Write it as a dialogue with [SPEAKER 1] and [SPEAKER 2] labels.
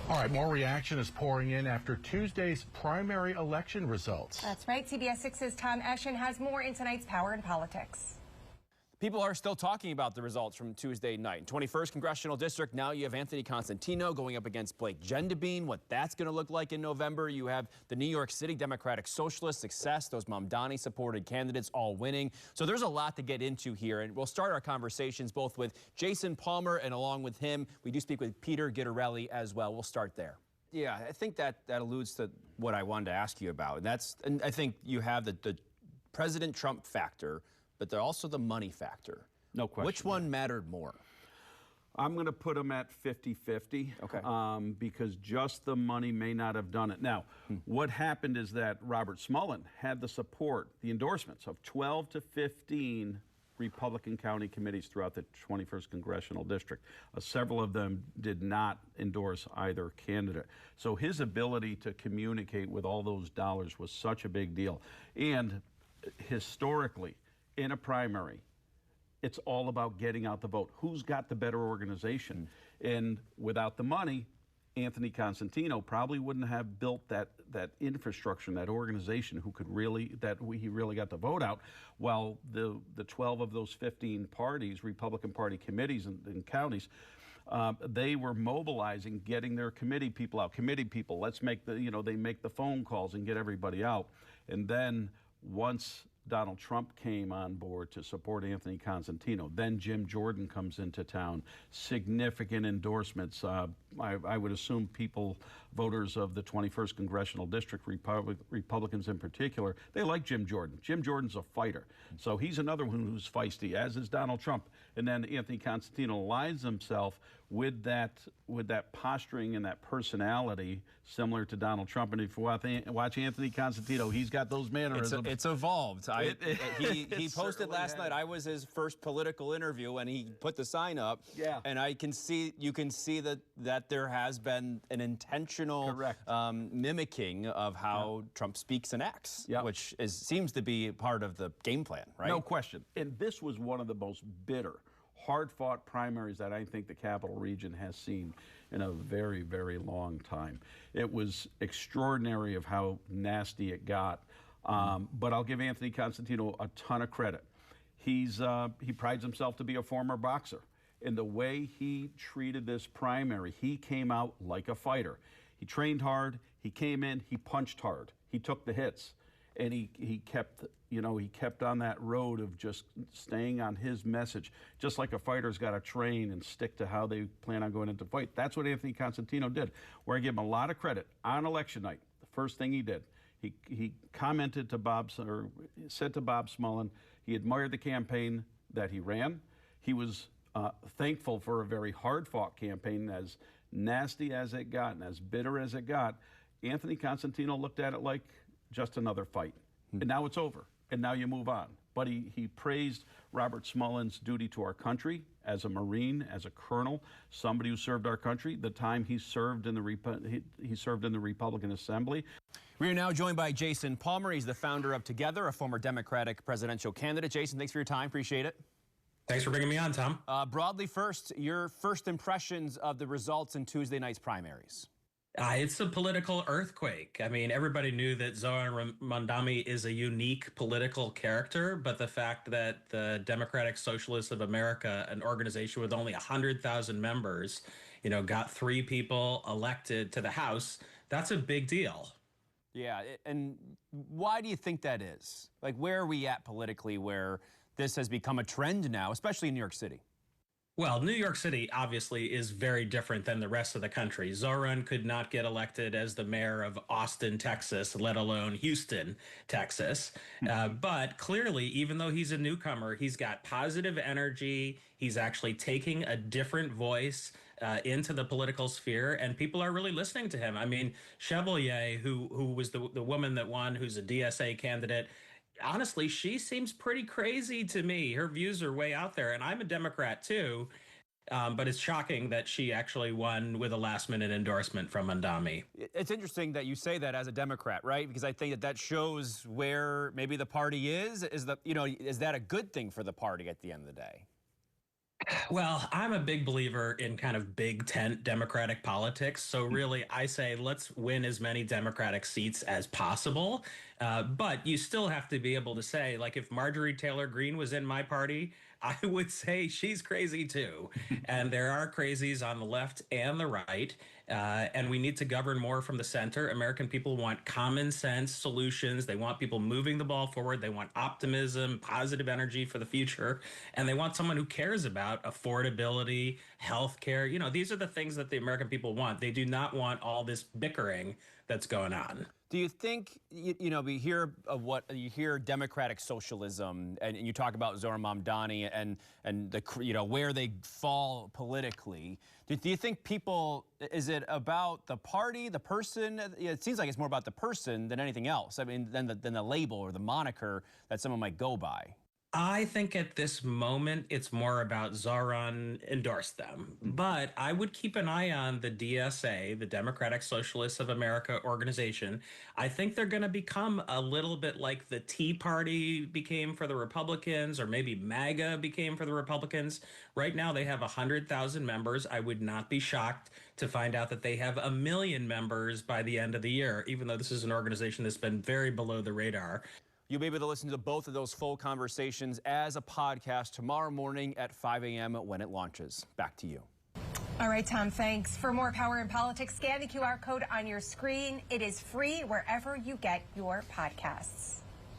[SPEAKER 1] All right, more reaction is pouring in after Tuesday's primary election results.
[SPEAKER 2] That's right. CBS 6's Tom Eschen has more in tonight's Power in Politics.
[SPEAKER 3] People are still talking about the results from Tuesday night. 21st Congressional District, now you have Anthony Constantino going up against Blake Gendebien. What that's going to look like in November. You have the New York City Democratic Socialist Success, those Mamdani-supported candidates all winning. So there's a lot to get into here, and we'll start our conversations both with Jason Palmer, and along with him, we do speak with Peter Ghitarelli as well. We'll start there. Yeah, I think that alludes to what I wanted to ask you about. And I think you have the President Trump factor, but they're also the money factor.
[SPEAKER 4] No question.
[SPEAKER 3] Which one mattered more?
[SPEAKER 4] I'm going to put them at 50-50.
[SPEAKER 3] Okay.
[SPEAKER 4] Because just the money may not have done it. Now, what happened is that Robert Smullen had the support, the endorsements of 12 to 15 Republican county committees throughout the 21st Congressional District. Several of them did not endorse either candidate. So his ability to communicate with all those dollars was such a big deal. And historically, in a primary, it's all about getting out the vote. Who's got the better organization? And without the money, Anthony Constantino probably wouldn't have built that infrastructure and that organization he really got the vote out, while the 12 of those 15 parties, Republican Party committees in counties, they were mobilizing, getting their committee people out. Committee people, let's make they make the phone calls and get everybody out. And then once Donald Trump came on board to support Anthony Constantino, then Jim Jordan comes into town. Significant endorsements. I would assume voters of the 21st Congressional District, Republicans in particular, they like Jim Jordan. Jim Jordan's a fighter. So he's another one who's feisty, as is Donald Trump. And then Anthony Constantino aligns himself with that posturing and that personality similar to Donald Trump. And if you watch Anthony Constantino, he's got those mannerisms.
[SPEAKER 3] It's evolved. He posted last night. I was his first political interview, and he put the sign up. Yeah. And you can see that there has been an intentional mimicking of how Trump speaks and acts, which seems to be part of the game plan, right?
[SPEAKER 4] No question. And this was one of the most bitter, hard-fought primaries that I think the Capital Region has seen in a very, very long time. It was extraordinary of how nasty it got. But I'll give Anthony Constantino a ton of credit. He prides himself to be a former boxer. In the way he treated this primary, he came out like a fighter. He trained hard. He came in. He punched hard. He took the hits, and he kept on that road of just staying on his message. Just like a fighter's got to train and stick to how they plan on going into fight. That's what Anthony Constantino did. Where I give him a lot of credit on election night. The first thing he did. He commented to said to Bob Smullen, he admired the campaign that he ran. He was thankful for a very hard-fought campaign, as nasty as it got and as bitter as it got. Anthony Constantino looked at it like just another fight. And now it's over, and now you move on. But he praised Robert Smullen's duty to our country as a Marine, as a colonel, somebody who served our country. The time he served in the Republican Assembly.
[SPEAKER 3] We are now joined by Jason Palmer. He's the founder of Together, a former Democratic presidential candidate. Jason, thanks for your time. Appreciate it.
[SPEAKER 5] Thanks for bringing me on, Tom.
[SPEAKER 3] Broadly first, your first impressions of the results in Tuesday night's primaries.
[SPEAKER 5] It's a political earthquake. I mean, everybody knew that Zohran Mamdani is a unique political character, but the fact that the Democratic Socialists of America, an organization with only 100,000 members, got 3 people elected to the House, that's a big deal.
[SPEAKER 3] Yeah, and why do you think that is? Like, where are we at politically where this has become a trend now, especially in New York City?
[SPEAKER 5] Well, New York City obviously is very different than the rest of the country. Zohran could not get elected as the mayor of Austin, Texas, let alone Houston, Texas. But clearly, even though he's a newcomer, he's got positive energy. He's actually taking a different voice into the political sphere, and people are really listening to him. I mean, Chevalier, who was the woman that won, who's a DSA candidate, honestly, she seems pretty crazy to me. Her views are way out there, and I'm a Democrat too. But it's shocking that she actually won with a last-minute endorsement from Mamdani.
[SPEAKER 3] It's interesting that you say that as a Democrat, right? Because I think that shows where maybe the party is. Is that a good thing for the party at the end of the day?
[SPEAKER 5] Well, I'm a big believer in kind of big tent Democratic politics. So really, I say let's win as many Democratic seats as possible. But you still have to be able to say, like, if Marjorie Taylor Greene was in my party, I would say she's crazy too. And there are crazies on the left and the right. And we need to govern more from the center. American people want common sense solutions. They want people moving the ball forward. They want optimism, positive energy for the future. And they want someone who cares about affordability, health care. You know, these are the things that the American people want. They do not want all this bickering that's going on.
[SPEAKER 3] Do you think, we hear of what you hear Democratic socialism, and you talk about Zohran Mamdani and the, where they fall politically. Do you think people, is it about the party, the person? It seems like it's more about the person than anything else. I mean, than the label or the moniker that someone might go by.
[SPEAKER 5] I think at this moment, it's more about Zohran endorsed them. But I would keep an eye on the DSA, the Democratic Socialists of America organization. I think they're going to become a little bit like the Tea Party became for the Republicans, or maybe MAGA became for the Republicans. Right now, they have 100,000 members. I would not be shocked to find out that they have 1 million members by the end of the year, even though this is an organization that's been very below the radar.
[SPEAKER 3] You'll be able to listen to both of those full conversations as a podcast tomorrow morning at 5 a.m. when it launches. Back to you.
[SPEAKER 2] All right, Tom, thanks. For more Power in Politics, scan the QR code on your screen. It is free wherever you get your podcasts.